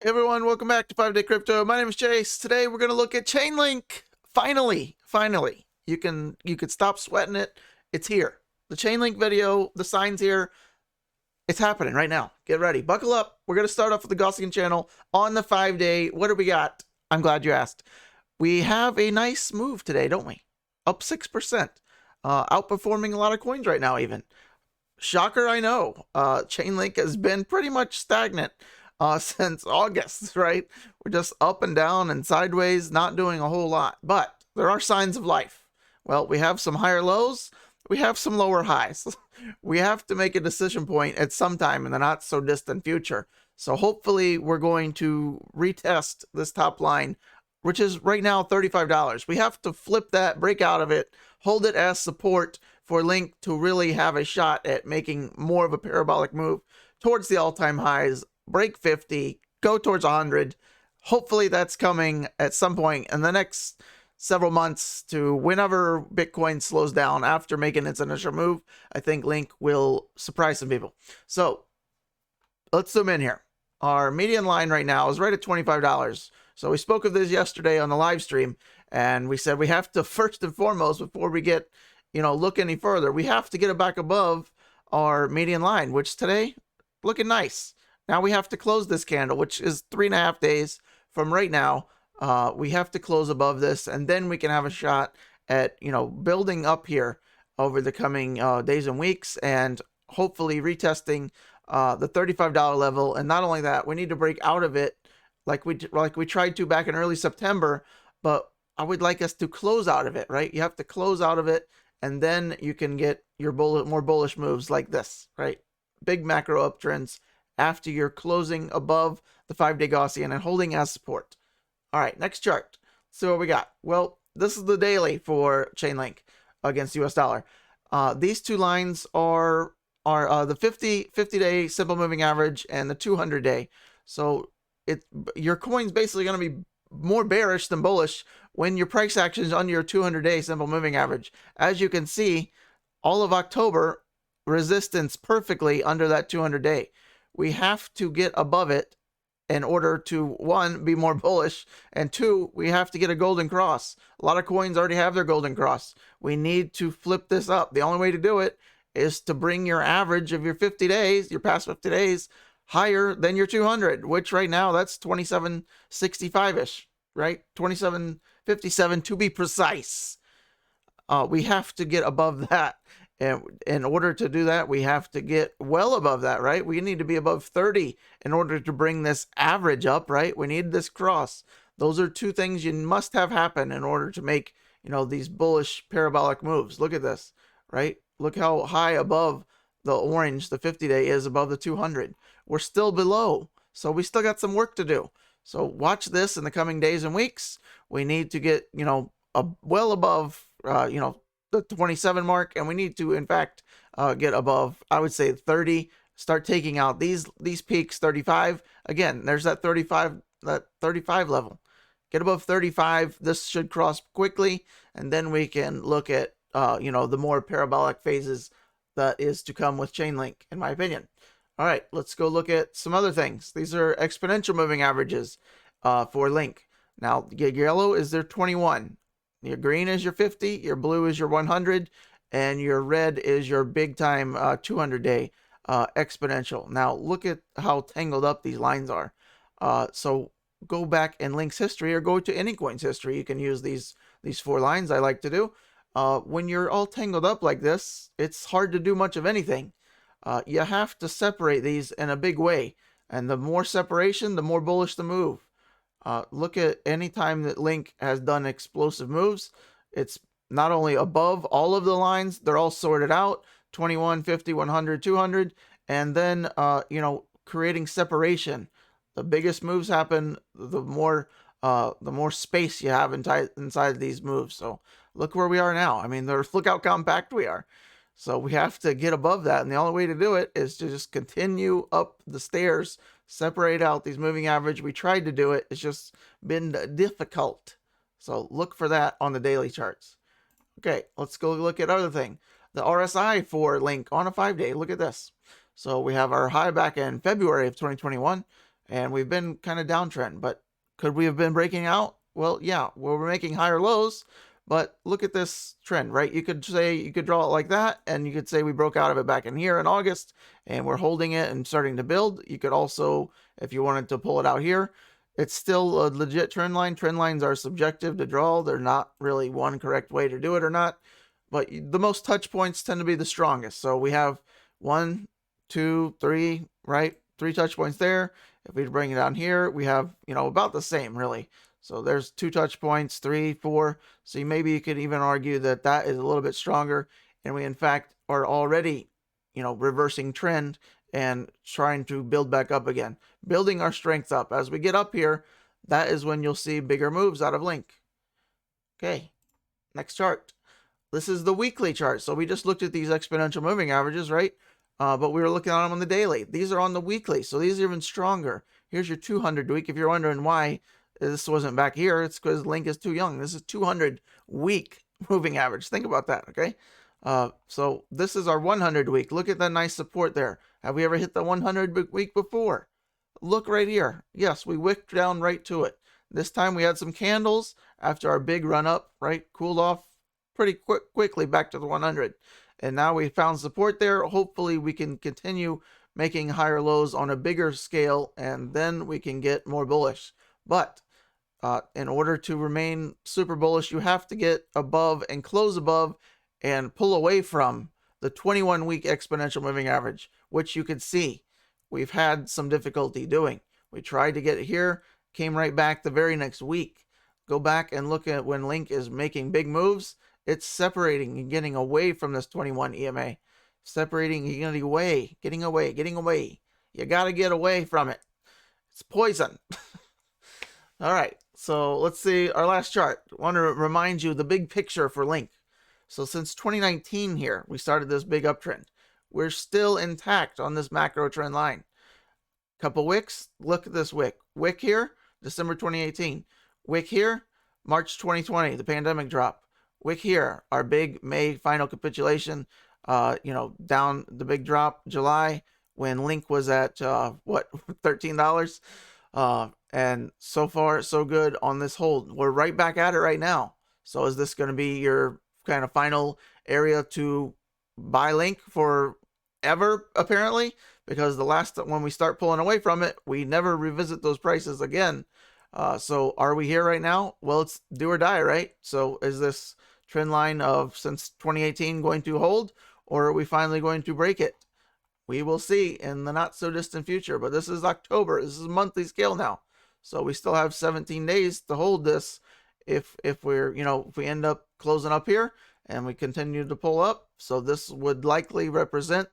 Hey everyone, welcome back to 5-Day Crypto. My name is Chase. Today we're going to look at Chainlink. Finally, you can stop sweating it. It's here. The Chainlink video, the sign's here. It's happening right now. Get ready. Buckle up. We're going to start off with the Gaussian channel on the 5-day. What do we got? I'm glad you asked. We have a nice move today, don't we? Up 6%. Outperforming a lot of coins right now even. Shocker, I know. Chainlink has been pretty much stagnant since August, right? We're just up and down and sideways, not doing a whole lot. But there are signs of life. Well, we have some higher lows. We have some lower highs. We have to make a decision point at some time in the not so distant future. So hopefully we're going to retest this top line, which is right now $35. We have to flip that, break out of it, hold it as support for Link to really have a shot at making more of a parabolic move towards the all-time highs, break 50, go towards 100. Hopefully that's coming at some point in the next several months to whenever Bitcoin slows down after making its initial move. I think Link will surprise some people. So let's zoom in here. Our median line right now is right at $25. So we spoke of this yesterday on the live stream, and we said we have to first and foremost, before we get, look any further, we have to get it back above our median line, which today looking nice. Now we have to close this candle, which is 3.5 days from right now. We have to close above this, and then we can have a shot at, building up here over the coming days and weeks, and hopefully retesting the $35 level. And not only that, we need to break out of it like we tried to back in early September, but I would like us to close out of it, right? You have to close out of it, and then you can get your more bullish moves like this, right? Big macro uptrends after you're closing above the 5-day Gaussian and holding as support. All right, next chart. So what we got? Well, this is the daily for Chainlink against US dollar. These two lines are the 50-day simple moving average and the 200-day. So your coin's basically going to be more bearish than bullish when your price action is under your 200-day simple moving average. As you can see, all of October resistance perfectly under that 200-day. We have to get above it in order to, one, be more bullish, and two, we have to get a golden cross. A lot of coins already have their golden cross. We need to flip this up. The only way to do it is to bring your average of your 50 days, your past 50 days, higher than your 200, which right now that's 2765-ish, right? 2757 to be precise. We have to get above that. And in order to do that, we have to get well above that, right? We need to be above 30 in order to bring this average up, right? We need this cross. Those are two things you must have happen in order to make, these bullish parabolic moves. Look at this, right? Look how high above the orange, the 50-day is above the 200. We're still below, so we still got some work to do. So watch this in the coming days and weeks. We need to get, well above, the 27 mark, and we need to, in fact, get above, I would say, 30. Start taking out these peaks. 35. Again, there's that 35 level. Get above 35. This should cross quickly, and then we can look at the more parabolic phases that is to come with Chainlink, in my opinion. All right, let's go look at some other things. These are exponential moving averages for Link. Now, your yellow is their 21. Your green is your 50, your blue is your 100, and your red is your big time 200-day exponential. Now, look at how tangled up these lines are. So go back in Link's history, or go to any coin's history. You can use these 4 lines I like to do. When you're all tangled up like this, it's hard to do much of anything. You have to separate these in a big way, and the more separation, the more bullish the move. Look at any time that Link has done explosive moves. It's not only above all of the lines, they're all sorted out, 21, 50, 100, 200, and then, creating separation. The biggest moves happen, the more space you have inside these moves. So look where we are now. I mean, look how compact we are. So we have to get above that, and the only way to do it is to just continue up the stairs, separate out these moving average. We tried to do it. It's just been difficult. So look for that on the daily charts. Okay, let's go look at other thing. The RSI for Link on a 5-day. Look at this. So we have our high back in February of 2021. and we've been kind of downtrend, but could we have been breaking out? Well, yeah, we're making higher lows, but look at this trend, right? You could draw it like that, and you could say we broke out of it back in here in August, and we're holding it and starting to build. You could also, if you wanted to pull it out here, it's still a legit trend line. Trend lines are subjective to draw. They're not really one correct way to do it or not, but the most touch points tend to be the strongest. So we have 1, 2, 3, right? 3 touch points there. If we bring it down here, we have, about the same, really. So there's 2 touch points, 3, 4. So maybe you could even argue that that is a little bit stronger. And we, in fact, are already, reversing trend and trying to build back up again. Building our strength up. As we get up here, that is when you'll see bigger moves out of Link. Okay, next chart. This is the weekly chart. So we just looked at these exponential moving averages, right? But we were looking at them on the daily. These are on the weekly, so these are even stronger. Here's your 200 week. If you're wondering why this wasn't back here, it's because Link is too young. This is 200 week moving average. Think about that, okay? So this is our 100 week. Look at that nice support there. Have we ever hit the 100 week before? Look right here. Yes, we wicked down right to it. This time we had some candles after our big run up, right? Cooled off pretty quickly back to the 100. And now we found support there. Hopefully we can continue making higher lows on a bigger scale, and then we can get more bullish. But in order to remain super bullish, you have to get above and close above and pull away from the 21-week exponential moving average, which you can see we've had some difficulty doing. We tried to get it here, came right back the very next week. Go back and look at when Link is making big moves. It's separating and getting away from this 21 EMA. Separating, getting away. You got to get away from it. It's poison. All right, so let's see our last chart. I want to remind you the big picture for Link. So since 2019 here, we started this big uptrend. We're still intact on this macro trend line. Couple wicks. Look at this wick. Wick here, December 2018. Wick here, March 2020, the pandemic drop. Wick here, our big May final capitulation, down the big drop, July, when Link was at, $13? And so far, so good on this hold. We're right back at it right now. So is this going to be your kind of final area to buy Link for ever, apparently? Because when we start pulling away from it, we never revisit those prices again. So are we here right now? Well, it's do or die, right? So is this trend line of since 2018 going to hold, or are we finally going to break it? We will see in the not so distant future, but this is October. This is a monthly scale now. So we still have 17 days to hold this if we're, if we end up closing up here and we continue to pull up. So this would likely represent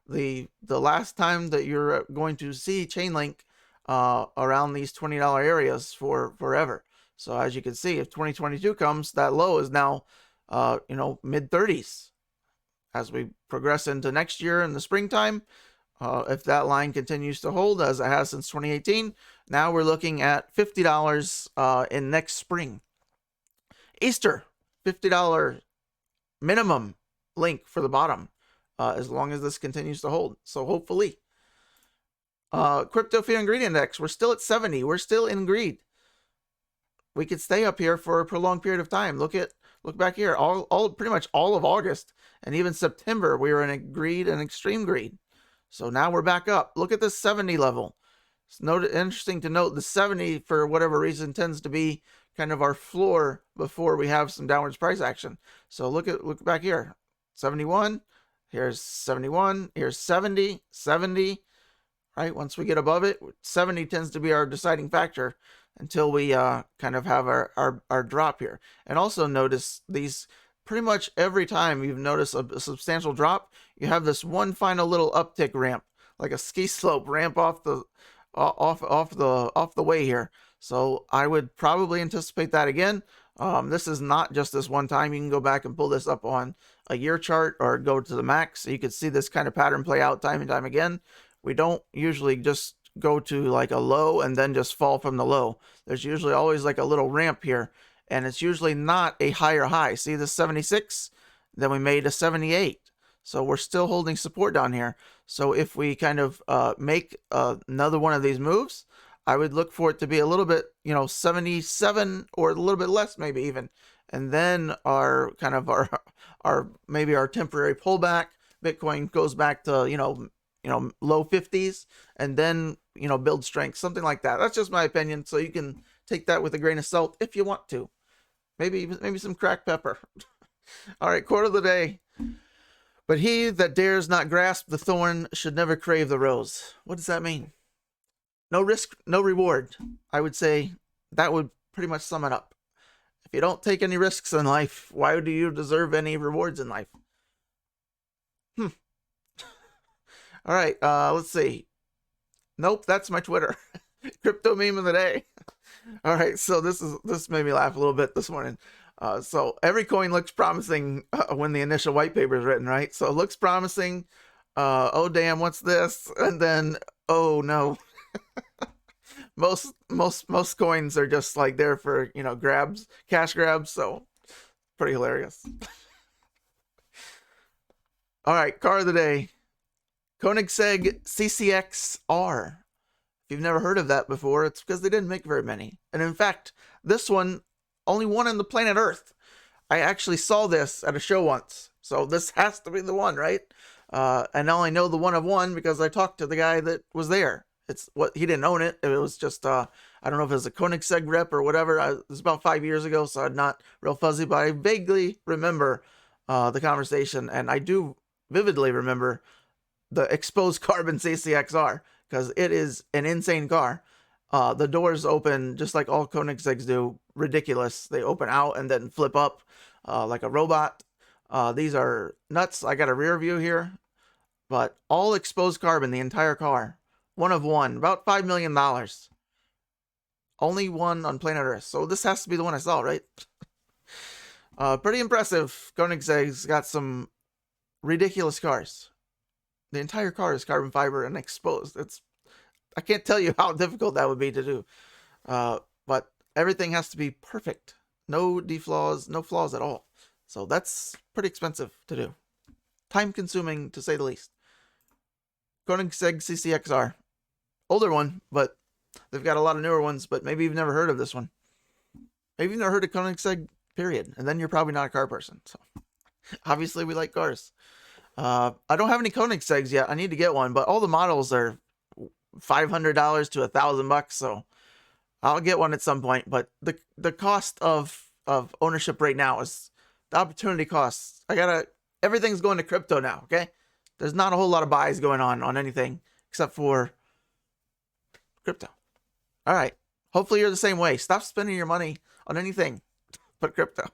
the last time that you're going to see Chainlink around these $20 areas for forever. So as you can see, if 2022 comes, that low is now mid 30s. As we progress into next year in the springtime, if that line continues to hold as it has since 2018, now we're looking at $50 in next spring. Easter, $50 minimum Link for the bottom, as long as this continues to hold. So hopefully. Crypto Fear and Greed Index, we're still at 70. We're still in greed. We could stay up here for a prolonged period of time. Look back here. Pretty much all of August and even September, we were in a greed and extreme greed. So now we're back up. Look at this 70 level. It's interesting to note the 70, for whatever reason, tends to be kind of our floor before we have some downwards price action. So look back here. 71. Here's 71. Here's 70. 70. Right? Once we get above it, 70 tends to be our deciding factor until we kind of have our drop here. And also notice these, pretty much every time you've noticed a substantial drop, you have this one final little uptick ramp, like a ski slope ramp off the way here. So I would probably anticipate that again. This is not just this one time. You can go back and pull this up on a year chart or go to the max, so you can see this kind of pattern play out time and time again. We don't usually just go to like a low and then just fall from the low. There's usually always like a little ramp here, and it's usually not a higher high. See the 76? Then we made a 78. So we're still holding support down here. So if we kind of make another one of these moves, I would look for it to be a little bit, 77 or a little bit less, maybe even. And then our maybe our temporary pullback, Bitcoin goes back to, low 50s, and then, build strength, something like that. That's just my opinion. So you can take that with a grain of salt if you want to. Maybe some cracked pepper. All right, quote of the day. But he that dares not grasp the thorn should never crave the rose. What does that mean? No risk, no reward. I would say that would pretty much sum it up. If you don't take any risks in life, why do you deserve any rewards in life? All right, let's see. Nope, that's my Twitter. Crypto meme of the day. All right, so this made me laugh a little bit this morning. So every coin looks promising when the initial white paper is written, right? So it looks promising. Oh damn, what's this? And then, oh no. most coins are just like there for, grabs, cash grabs. So pretty hilarious. All right, car of the day. Koenigsegg CCXR. If you've never heard of that before, it's because they didn't make very many. And in fact, this one, only one on the planet Earth. I actually saw this at a show once. So this has to be the one, right? And I only know the one of one because I talked to the guy that was there. He didn't own it. It was just, I don't know if it was a Koenigsegg rep or whatever. It was about 5 years ago, so I'm not real fuzzy, but I vaguely remember the conversation. And I do vividly remember the exposed carbon CCXR, because it is an insane car. The doors open just like all Koenigsegg's do. Ridiculous. They open out and then flip up like a robot. These are nuts. I got a rear view here, but all exposed carbon, the entire car. One of one, about $5 million. Only one on planet Earth. So this has to be the one I saw, right? Pretty impressive. Koenigsegg's got some ridiculous cars. The entire car is carbon fiber and exposed. I can't tell you how difficult that would be to do. But everything has to be perfect. No deflaws, no flaws at all. So that's pretty expensive to do. Time consuming, to say the least. Koenigsegg CCXR. Older one, but they've got a lot of newer ones, but maybe you've never heard of this one. Maybe you've never heard of Koenigsegg, period. And then you're probably not a car person. So obviously we like cars. I don't have any Koenigsegg's yet. I need to get one, but all the models are $500 to $1,000, so I'll get one at some point. But the cost of ownership right now is the opportunity costs. Everything's going to crypto now. Okay, there's not a whole lot of buys going on anything except for crypto. All right, hopefully you're the same way. Stop spending your money on anything but crypto.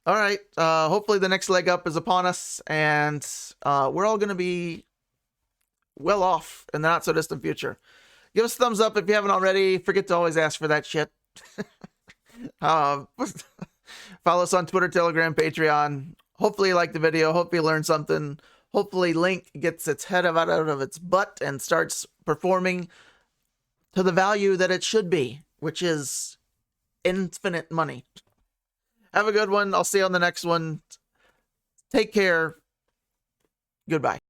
All right, hopefully the next leg up is upon us, and we're all going to be well off in the not so distant future. Give us a thumbs up if you haven't already. Forget to always ask for that shit. Follow us on Twitter, Telegram, Patreon. Hopefully you liked the video. Hope you learned something. Hopefully Link gets its head out of its butt and starts performing to the value that it should be, which is infinite money. Have a good one. I'll see you on the next one. Take care. Goodbye.